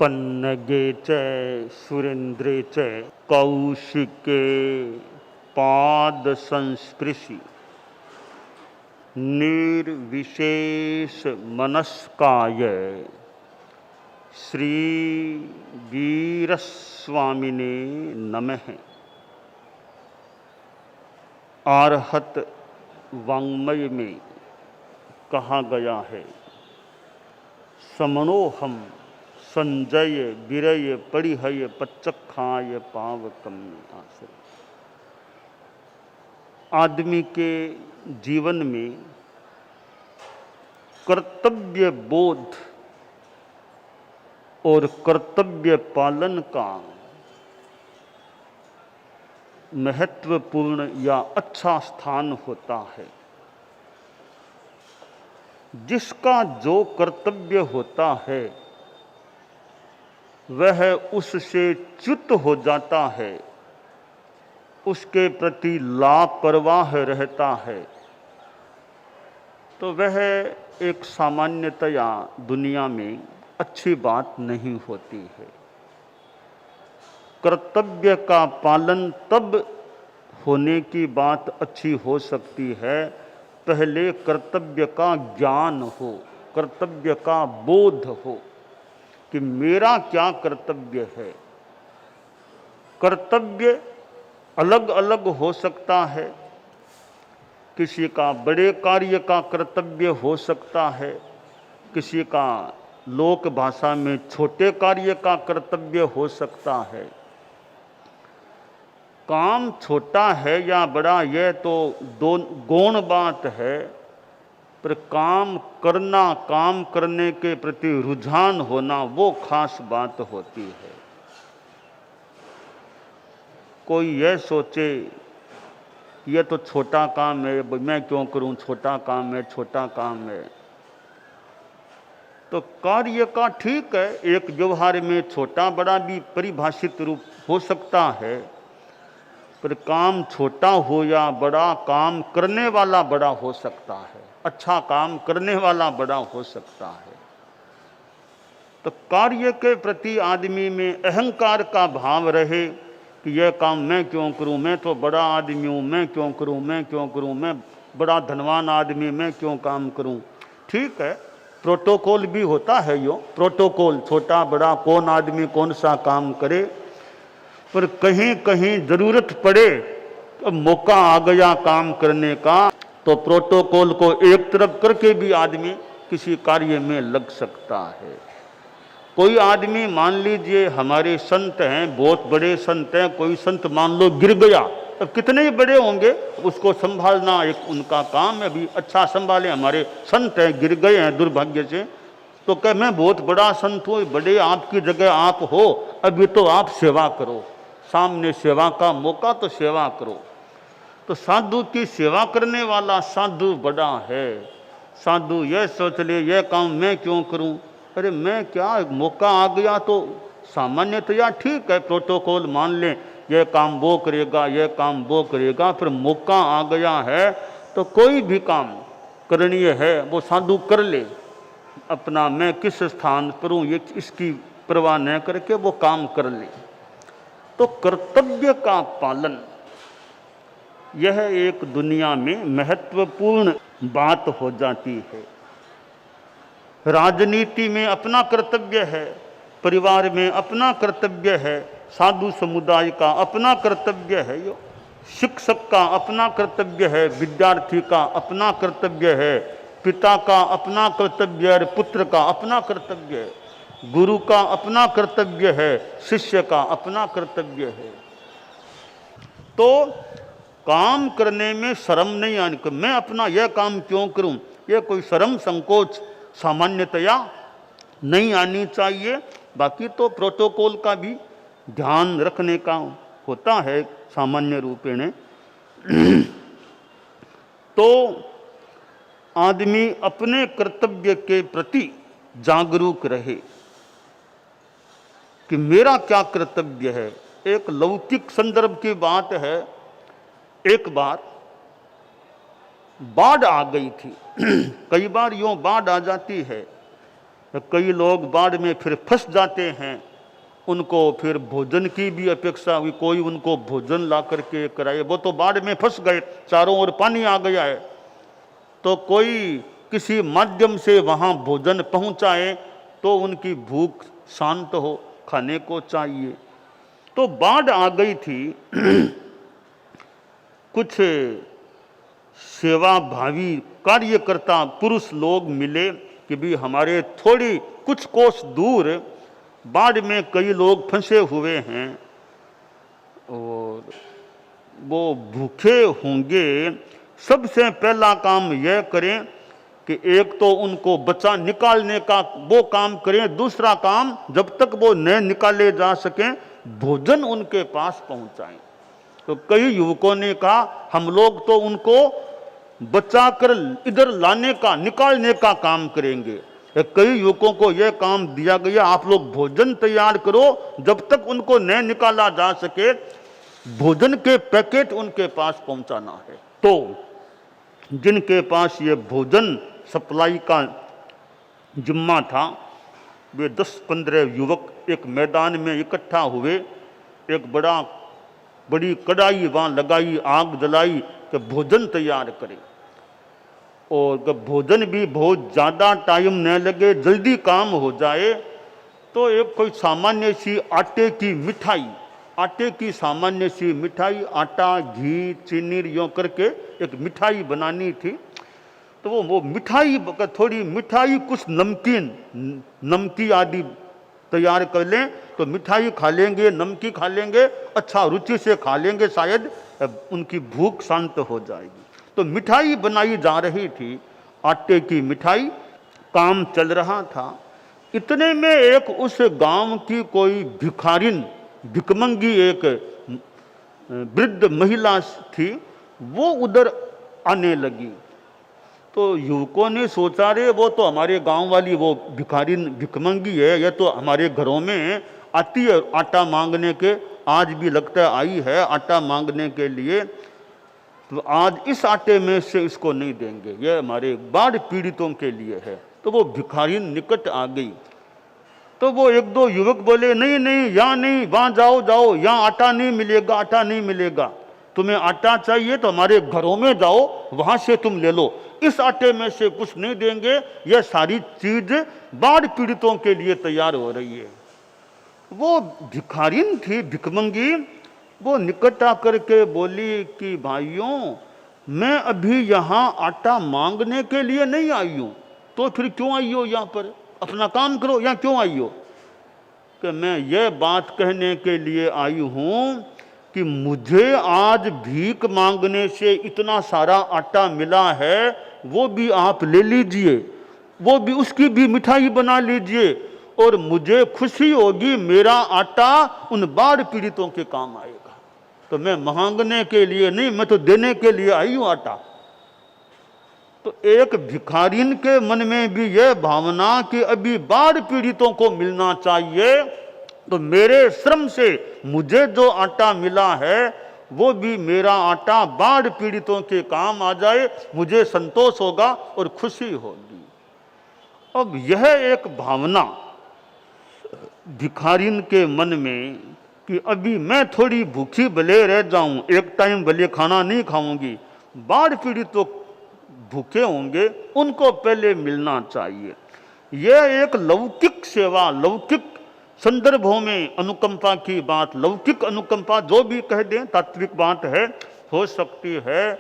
पन्नगे च सुरेन्द्रे च कौशिके पाद संस्पृशि निर्विशेष मनस्काय श्री वीरस्वामिने नमः। आर्हत वाङ्मय में कहा गया है, समनोहम संजय विरय परिहय पच्चखाय पावकम आश्रय। आदमी के जीवन में कर्तव्य बोध और कर्तव्य पालन का महत्वपूर्ण या अच्छा स्थान होता है। जिसका जो कर्तव्य होता है वह उससे च्युत हो जाता है, उसके प्रति लापरवाह रहता है, तो वह एक सामान्यतया दुनिया में अच्छी बात नहीं होती है। कर्तव्य का पालन तब होने की बात अच्छी हो सकती है, पहले कर्तव्य का ज्ञान हो, कर्तव्य का बोध हो कि मेरा क्या कर्तव्य है। कर्तव्य अलग अलग हो सकता है, किसी का बड़े कार्य का कर्तव्य हो सकता है, किसी का लोक भाषा में छोटे कार्य का कर्तव्य हो सकता है। काम छोटा है या बड़ा यह तो दो गौण बात है, पर काम करना, काम करने के प्रति रुझान होना वो खास बात होती है। कोई यह सोचे यह तो छोटा काम है, मैं क्यों करूं, छोटा काम है, छोटा काम है, तो कार्य का ठीक है, एक व्यवहार में छोटा बड़ा भी परिभाषित रूप हो सकता है, पर काम छोटा हो या बड़ा, काम करने वाला बड़ा हो सकता है, अच्छा काम करने वाला बड़ा हो सकता है। तो कार्य के प्रति आदमी में अहंकार का भाव रहे कि यह काम मैं क्यों करूं, मैं तो बड़ा आदमी हूं, मैं क्यों करूं, मैं क्यों करूं, मैं बड़ा धनवान आदमी, मैं क्यों काम करूं। ठीक है, प्रोटोकॉल भी होता है, यो प्रोटोकॉल, छोटा बड़ा कौन आदमी कौन सा काम करे, पर कहीं कहीं जरूरत पड़े तो मौका आ गया काम करने का, तो प्रोटोकॉल को एक तरफ करके भी आदमी किसी कार्य में लग सकता है। कोई आदमी मान लीजिए हमारे संत हैं, बहुत बड़े संत हैं, कोई संत मान लो गिर गया, अब कितने ही बड़े होंगे, उसको संभालना एक उनका काम है, अभी अच्छा संभाले। हमारे संत हैं, गिर गए हैं दुर्भाग्य से, तो कह मैं बहुत बड़ा संत हूँ, बड़े आपकी जगह आप हो, अभी तो आप सेवा करो, सामने सेवा का मौका तो सेवा करो। तो साधु की सेवा करने वाला साधु बड़ा है। साधु यह सोच ले यह काम मैं क्यों करूं, अरे मैं क्या, मौका आ गया तो सामान्यतया ठीक है, प्रोटोकॉल मान लें यह काम वो करेगा, यह काम वो करेगा, फिर मौका आ गया है तो कोई भी काम करणीय है वो साधु कर ले, अपना मैं किस स्थान पर हूँ ये इसकी परवाह न करके वो काम कर ले। तो कर्तव्य का पालन यह एक दुनिया में महत्वपूर्ण बात हो जाती है। राजनीति में अपना कर्तव्य है, परिवार में अपना कर्तव्य है, साधु समुदाय का अपना कर्तव्य है, यो शिक्षक का अपना कर्तव्य है, विद्यार्थी का अपना कर्तव्य है, पिता का अपना कर्तव्य है, पुत्र का अपना कर्तव्य है, गुरु का अपना कर्तव्य है, शिष्य का अपना कर्तव्य है। तो काम करने में शर्म नहीं आनी, मैं अपना यह काम क्यों करूं, यह कोई शर्म संकोच सामान्यतया नहीं आनी चाहिए। बाकी तो प्रोटोकॉल का भी ध्यान रखने का होता है सामान्य रूपेण। तो आदमी अपने कर्तव्य के प्रति जागरूक रहे कि मेरा क्या कर्तव्य है। एक लौकिक संदर्भ की बात है, एक बार बाढ़ आ गई थी। कई बार यूं बाढ़ आ जाती है कई लोग बाढ़ में फिर फंस जाते हैं, उनको फिर भोजन की भी अपेक्षा हुई, कोई उनको भोजन ला करके कराए। वो तो बाढ़ में फंस गए, चारों ओर पानी आ गया है, तो कोई किसी माध्यम से वहाँ भोजन पहुँचाए तो उनकी भूख शांत हो, खाने को चाहिए। तो बाढ़ आ गई थी। कुछ सेवा भावी कार्यकर्ता पुरुष लोग मिले कि भी हमारे थोड़ी कुछ कोस दूर बाढ़ में कई लोग फंसे हुए हैं और वो भूखे होंगे। सबसे पहला काम यह करें कि एक तो उनको बचा निकालने का वो काम करें, दूसरा काम जब तक वो न निकाले जा सकें भोजन उनके पास पहुंचाएं। तो कई युवकों ने कहा हम लोग तो उनको बचाकर इधर लाने का निकालने का काम करेंगे। कई युवकों को यह काम दिया गया, आप लोग भोजन तैयार करो, जब तक उनको न निकाला जा सके भोजन के पैकेट उनके पास पहुंचाना है। तो जिनके पास ये भोजन सप्लाई का जिम्मा था, वे 10-15 युवक एक मैदान में इकट्ठा हुए, एक बड़ी कढ़ाई वहाँ लगाई, आग जलाई कि भोजन तैयार करें। और भोजन भी बहुत ज़्यादा टाइम न लगे, जल्दी काम हो जाए, तो एक कोई सामान्य सी आटे की सामान्य सी मिठाई, आटा घी चीनी यूँ करके एक मिठाई बनानी थी। तो वो मिठाई, थोड़ी मिठाई कुछ नमकी आदि तैयार कर लें तो मिठाई खा लेंगे, नमकी खा लेंगे, अच्छा रुचि से खा लेंगे, शायद उनकी भूख शांत हो जाएगी। तो मिठाई बनाई जा रही थी, आटे की मिठाई, काम चल रहा था। इतने में एक उस गांव की कोई भिकमंगी एक वृद्ध महिला थी, वो उधर आने लगी। तो युवकों ने सोचा रे वो तो हमारे गांव वाली वो भिकमंगी है, यह तो हमारे घरों में आती है आटा मांगने के, आज भी लगता है आई है आटा मांगने के लिए, तो आज इस आटे में से इसको नहीं देंगे, यह हमारे बाढ़ पीड़ितों के लिए है। तो वो भिखारिन निकट आ गई। तो वो 1-2 युवक बोले नहीं नहीं, यहाँ नहीं, वहाँ जाओ, यहाँ आटा नहीं मिलेगा, तुम्हें आटा चाहिए तो हमारे घरों में जाओ, वहाँ से तुम ले लो, इस आटे में से कुछ नहीं देंगे, यह सारी चीज बाढ़ पीड़ितों के लिए तैयार हो रही है। वो भिखारिन थी, भिकमंगी, वो निकट आकर के बोली कि भाइयों, मैं अभी यहाँ आटा मांगने के लिए नहीं आई हूँ, तो फिर क्यों आई हो यहाँ पर, अपना काम करो, यहाँ क्यों आई हो? कि मैं ये बात कहने के लिए आई हूँ कि मुझे आज भीख मांगने से इतना सारा आटा मिला है, वो भी आप ले लीजिए, वो भी उसकी भी मिठाई बना लीजिए, और मुझे खुशी होगी मेरा आटा उन बाढ़ पीड़ितों के काम आएगा। तो मैं मांगने के लिए नहीं, मैं तो देने के लिए आई हूँ आटा। तो एक भिखारिन के मन में भी यह भावना कि अभी बाढ़ पीड़ितों को मिलना चाहिए, तो मेरे श्रम से मुझे जो आटा मिला है वो भी मेरा आटा बाढ़ पीड़ितों के काम आ जाए, मुझे संतोष होगा और खुशी होगी। अब यह एक भावना भिखारिन के मन में कि अभी मैं थोड़ी भूखी भले रह जाऊं, एक टाइम भले खाना नहीं खाऊंगी, बाढ़ पीड़ित तो भूखे होंगे, उनको पहले मिलना चाहिए। यह एक लौकिक सेवा, लौकिक संदर्भों में अनुकंपा की बात, लौकिक अनुकंपा जो भी कह दें, तात्विक बात है, हो सकती है,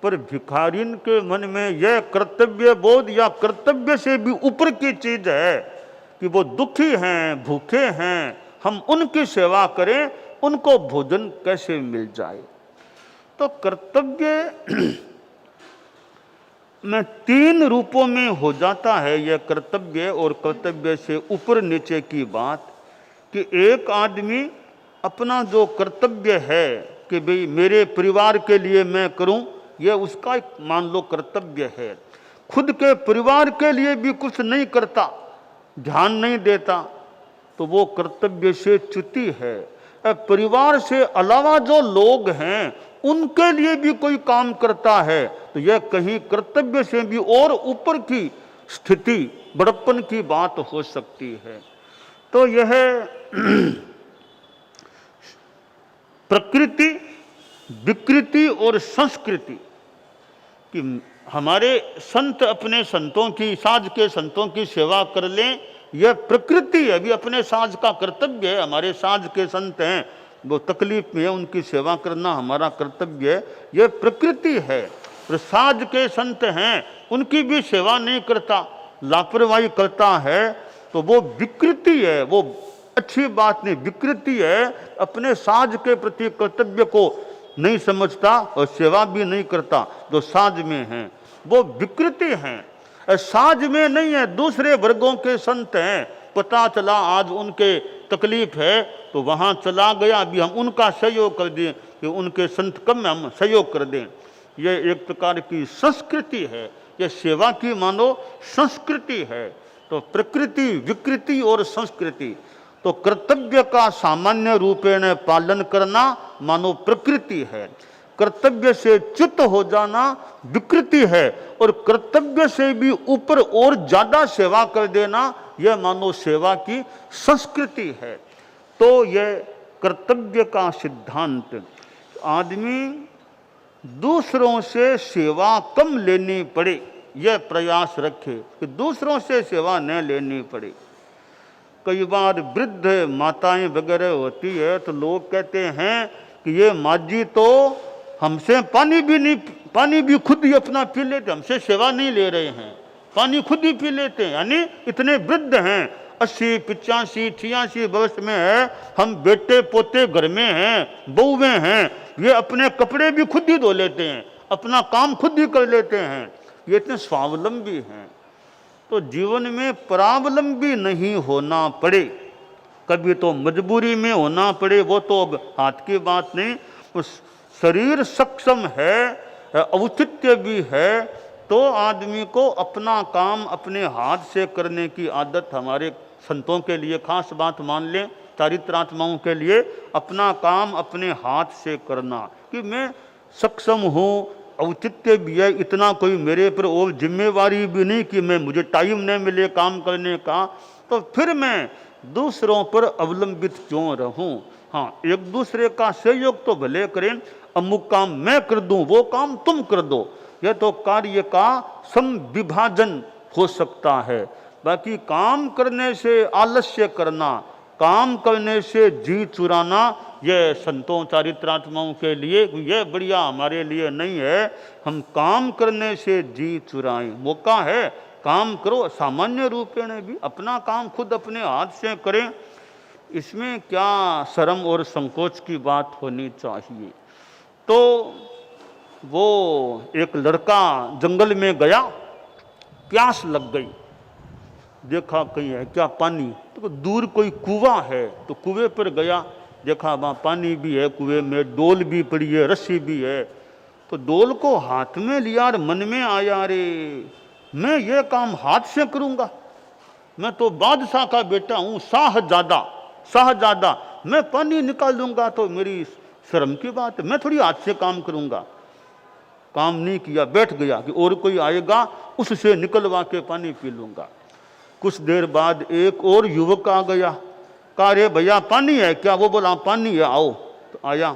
पर भिखारिन के मन में यह कर्तव्य बोध या कर्तव्य से भी ऊपर की चीज है कि वो दुखी हैं, भूखे हैं, हम उनकी सेवा करें, उनको भोजन कैसे मिल जाए। तो कर्तव्य में 3 रूपों में हो जाता है यह कर्तव्य, और कर्तव्य से ऊपर नीचे की बात कि एक आदमी अपना जो कर्तव्य है कि भाई मेरे परिवार के लिए मैं करूं, यह उसका मान लो कर्तव्य है। खुद के परिवार के लिए भी कुछ नहीं करता, ध्यान नहीं देता, तो वो कर्तव्य से च्युति है। परिवार से अलावा जो लोग हैं उनके लिए भी कोई काम करता है तो यह कहीं कर्तव्य से भी और ऊपर की स्थिति, बड़प्पन की बात हो सकती है। तो यह प्रकृति, विकृति और संस्कृति कि हमारे संत अपने संतों की, साज के संतों की सेवा कर लें, यह प्रकृति है। अभी अपने साज का कर्तव्य है, हमारे साज के संत हैं वो तकलीफ में है, उनकी सेवा करना हमारा कर्तव्य है, यह प्रकृति है। और साज के संत हैं उनकी भी सेवा नहीं करता, लापरवाही करता है, तो वो विकृति है, वो अच्छी बात नहीं, विकृति है। अपने साज के प्रति कर्तव्य को नहीं समझता और सेवा भी नहीं करता, जो साज में है वो विकृति है। साज में नहीं है, दूसरे वर्गों के संत हैं, पता चला आज उनके तकलीफ है तो वहाँ चला गया, अभी हम उनका सहयोग कर दें कि उनके संत कम में हम सहयोग कर दें। यह एक प्रकार की संस्कृति है, यह सेवा की मानो संस्कृति है। तो प्रकृति, विकृति और संस्कृति, तो कर्तव्य का सामान्य रूपेण पालन करना मानो प्रकृति है, कर्तव्य से च्युत हो जाना विकृति है, और कर्तव्य से भी ऊपर और ज्यादा सेवा कर देना यह मानो सेवा की संस्कृति है। तो यह कर्तव्य का सिद्धांत, आदमी दूसरों से सेवा कम लेनी पड़े यह प्रयास रखे कि दूसरों से सेवा न लेनी पड़े। कई बार वृद्ध माताएं वगैरह होती है तो लोग कहते हैं कि ये माजी तो हमसे पानी भी खुद ही अपना पी लेते, हमसे सेवा नहीं ले रहे हैं, पानी खुद ही पी लेते हैं। यानी इतने वृद्ध हैं, 80, 85, 86 वर्ष में है, हम बेटे पोते घर में हैं, बहुएं हैं, ये अपने कपड़े भी खुद ही धो लेते हैं, अपना काम खुद ही कर लेते हैं, ये इतने स्वावलंबी हैं। तो जीवन में परावलंबी नहीं होना पड़े, कभी तो मजबूरी में होना पड़े, वो तो अब हाथ की बात नहीं, उस शरीर सक्षम है, औचित्य भी है, तो आदमी को अपना काम अपने हाथ से करने की आदत, हमारे संतों के लिए खास बात मान लें, चारित्रात्माओं के लिए अपना काम अपने हाथ से करना, कि मैं सक्षम हूँ, औचित्य भी है, इतना कोई मेरे पर और जिम्मेवारी भी नहीं कि मुझे टाइम नहीं मिले काम करने का, तो फिर मैं दूसरों पर अवलंबित क्यों रहूं। हाँ, एक दूसरे का सहयोग तो भले करें, अमुक काम मैं कर दूं, वो काम तुम कर दो, यह तो कार्य का समविभाजन हो सकता है। बाकी काम करने से आलस्य करना, काम करने से जी चुराना, यह संतों चारित्रात्माओं के लिए यह बढ़िया, हमारे लिए नहीं है। हम काम करने से जी चुराएं, मौका है, काम करो, सामान्य रूपेण भी अपना काम खुद अपने हाथ से करें, इसमें क्या शर्म और संकोच की बात होनी चाहिए। तो वो एक लड़का जंगल में गया, प्यास लग गई, देखा कहीं है क्या पानी, तो दूर कोई कुआं है, तो कुएं पर गया, देखा वहाँ पानी भी है, कुएं में डोल भी पड़ी है, रस्सी भी है, तो डोल को हाथ में लिया और मन में आया, अरे मैं ये काम हाथ से करूँगा, मैं तो बादशाह का बेटा हूँ, शाहजादा, मैं पानी निकालूंगा तो मेरी शर्म की बात है, मैं थोड़ी हाथ से काम करूँगा। काम नहीं किया, बैठ गया कि और कोई आएगा उससे निकलवा के पानी पी लूँगा। कुछ देर बाद एक और युवक आ गया, कहा रे भैया पानी है क्या? वो बोला पानी है, आओ। तो आया,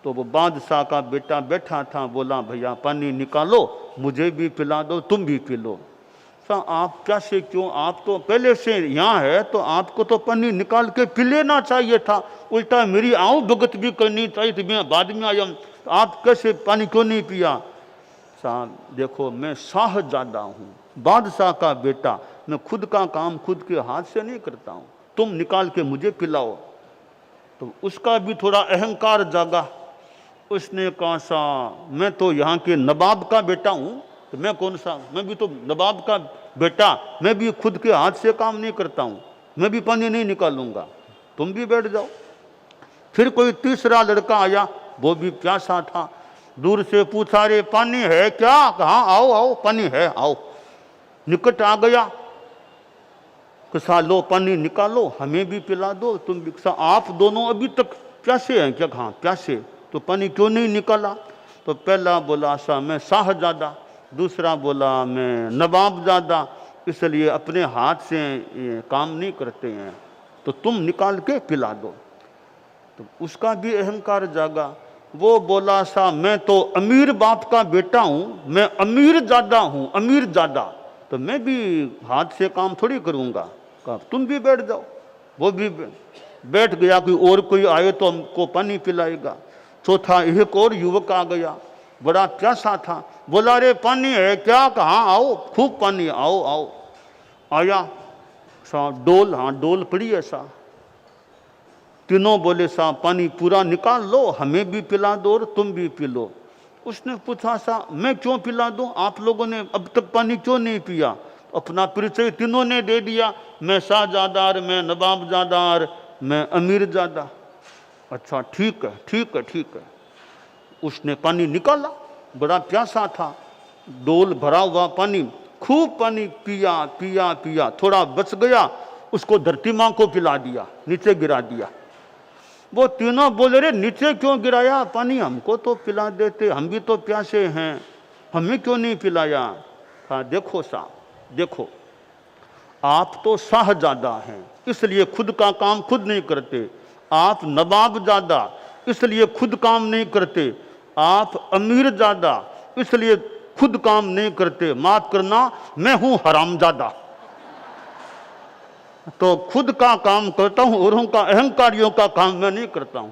तो वो बादशाह का बेटा बैठा था, बोला भैया पानी निकालो, मुझे भी पिला दो, तुम भी पी लो। आप कैसे क्यों, आप तो पहले से यहाँ है, तो आपको तो पानी निकाल के पी लेना चाहिए था, उल्टा मेरी आओ भगत भी करनी चाहिए थी, मैं बाद में आया, तो आप कैसे पानी क्यों नहीं पिया? साहब देखो, मैं शाहजादा हूँ, बादशाह का बेटा, मैं खुद का काम खुद के हाथ से नहीं करता हूँ, तुम निकाल के मुझे पिलाओ। तो उसका भी थोड़ा अहंकार जागा, उसने कहा सा मैं तो यहाँ के नवाब का बेटा हूँ, तो मैं कौन सा, मैं भी तो नवाब का बेटा, मैं भी खुद के हाथ से काम नहीं करता हूँ, मैं भी पानी नहीं निकालूंगा, तुम भी बैठ जाओ। फिर कोई तीसरा लड़का आया, वो भी प्यासा था, दूर से पूछा रे पानी है क्या? कहाँ, आओ आओ पानी है, आओ। निकट आ गया, कसा लो पानी निकालो, हमें भी पिला दो, तुम भी। आप दोनों अभी तक प्यासे हैं क्या? कहाँ प्यासे, तो पानी क्यों नहीं निकाला? तो पहला बोला सा मैं शाहजादा, दूसरा बोला मैं नवाबजादा, इसलिए अपने हाथ से ये काम नहीं करते हैं, तो तुम निकाल के पिला दो। तो उसका भी अहंकार जागा। वो बोला सा मैं तो अमीर बाप का बेटा हूँ, मैं अमीर ज़्यादा हूँ, अमीर ज़्यादा, तो मैं भी हाथ से काम थोड़ी करूँगा। कहा तुम भी बैठ जाओ। वो भी बैठ गया। कोई आए तो हमको पानी पिलाएगा। चौथा एक और युवक आ गया, बड़ा प्यासा था। बोला रे पानी है क्या? कहाँ? आओ, खूब पानी, आओ आओ। आया सा डोल, हाँ डोल पड़ी है सा। तीनों बोले सा पानी पूरा निकाल लो, हमें भी पिला दो और तुम भी पी लो। उसने पूछा सा मैं क्यों पिला दूं, आप लोगों ने अब तक पानी क्यों नहीं पिया? अपना परिचय तीनों ने दे दिया, मैं शाहजादार, मैं नवाबजादार, मैं अमीरजादा। अच्छा ठीक है ठीक है ठीक है। उसने पानी निकाला, बड़ा प्यासा था, डोल भरा हुआ पानी, खूब पानी पिया पिया पिया। थोड़ा बच गया, उसको धरती माँ को पिला दिया, नीचे गिरा दिया। वो तीनों बोले रे नीचे क्यों गिराया पानी, हमको तो पिला देते, हम भी तो प्यासे हैं, हमें क्यों नहीं पिलाया? कहा देखो साहब देखो, आप तो शाहजादा हैं इसलिए खुद का काम खुद नहीं करते, आप नवाबजादा इसलिए खुद काम नहीं करते, आप अमीरजादा इसलिए खुद काम नहीं करते, माफ करना मैं हूं हरामजादा, तो खुद का काम करता हूं, औरों का अहंकारियों का काम मैं नहीं करता हूं।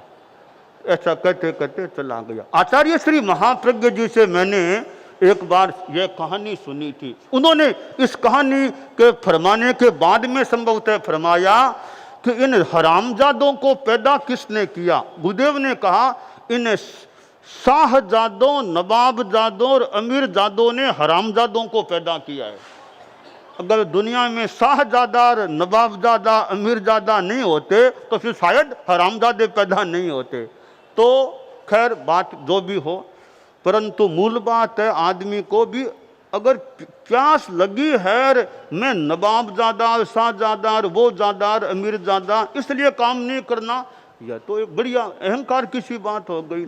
ऐसा कहते कहते चला गया। आचार्य श्री महाप्रज्ञ जी से मैंने एक बार यह कहानी सुनी थी। उन्होंने इस कहानी के फरमाने के बाद में संभवतः फरमाया कि इन हरामजादों को पैदा किसने किया? गुरुदेव ने कहा इन शाहजादों, नवाबजादों और अमीरजादों ने हरामजादों को पैदा किया है। अगर दुनिया में शाहजादा, नवाबजादा, अमीरजादा नहीं होते तो फिर शायद हरामजादे पैदा नहीं होते। तो खैर बात जो भी हो, परंतु मूल बात है आदमी को भी अगर प्यास लगी है, मैं नवाबजादा, शाहजादा, वो जादा, अमीरजादा, इसलिए काम नहीं करना, यह तो एक बढ़िया अहंकार की सी बात हो गई।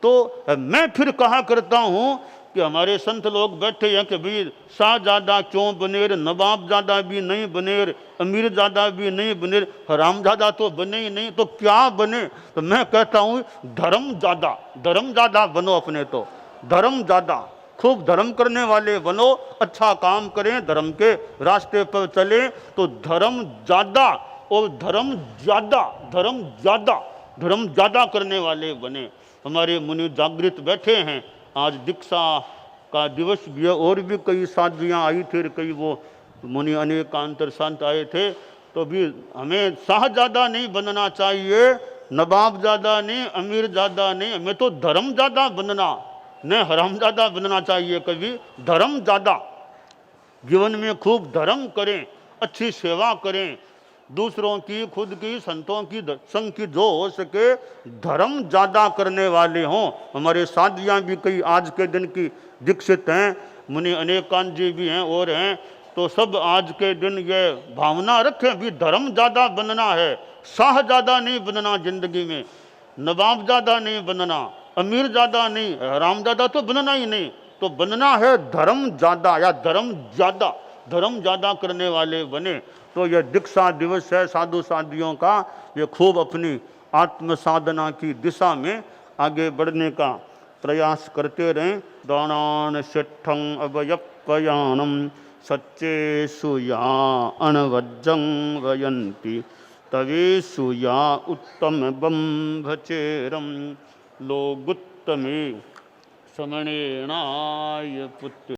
तो मैं फिर कहा करता हूँ कि हमारे संत लोग बैठे हैं कि भाई शाहजादा क्यों बनेर, नवाबजादा भी नहीं बनेर, अमीरजादा भी नहीं बनेर, हरामजादा तो बने ही नहीं, तो क्या बने? तो मैं कहता हूँ धर्मजादा, धर्मजादा बनो अपने, तो धर्मजादा, खूब धर्म करने वाले बनो, अच्छा काम करें, धर्म के रास्ते पर चले, तो धर्म ज्यादा और धर्म ज्यादा, धर्म ज्यादा, धर्म ज्यादा करने वाले बने। हमारे मुनि जागृत बैठे हैं, आज दीक्षा का दिवस भी है, और भी कई साधवियाँ आई थी, कई वो मुनि अनेकांतर संत आए थे। तो भी हमें शाहजादा नहीं बनना चाहिए, नवाबजादा नहीं, अमीरजादा नहीं, हमें तो धर्मजादा बनना, न हरामजादा बनना चाहिए। कभी धर्मजादा, जीवन में खूब धर्म करें, अच्छी सेवा करें, दूसरों की, खुद की, संतों की, संग की, जो हो सके धर्म ज्यादा करने वाले हों। हमारे साधियाँ भी कई आज के दिन की दीक्षित हैं, मुनि अनेकांत जी भी हैं और हैं, तो सब आज के दिन ये भावना रखें भी धर्म ज्यादा बनना है, शाहजादा नहीं बनना, जिंदगी में नवाबजादा नहीं बनना, अमीर ज्यादा नहीं, हरामजादा तो बनना ही नहीं, तो बनना है धर्म ज्यादा या धर्म ज्यादा, धर्म ज्यादा करने वाले बने। तो यह दीक्षा दिवस है साधु साधियों का, ये खूब अपनी आत्म साधना की दिशा में आगे बढ़ने का प्रयास करते रहें। दानान शिठं अवयपयानम सच्चे सुया अनवज्जं वयंती तवेषु या उत्तम बंभचेरम लोगुत्तमे समणेनाय पुत्र।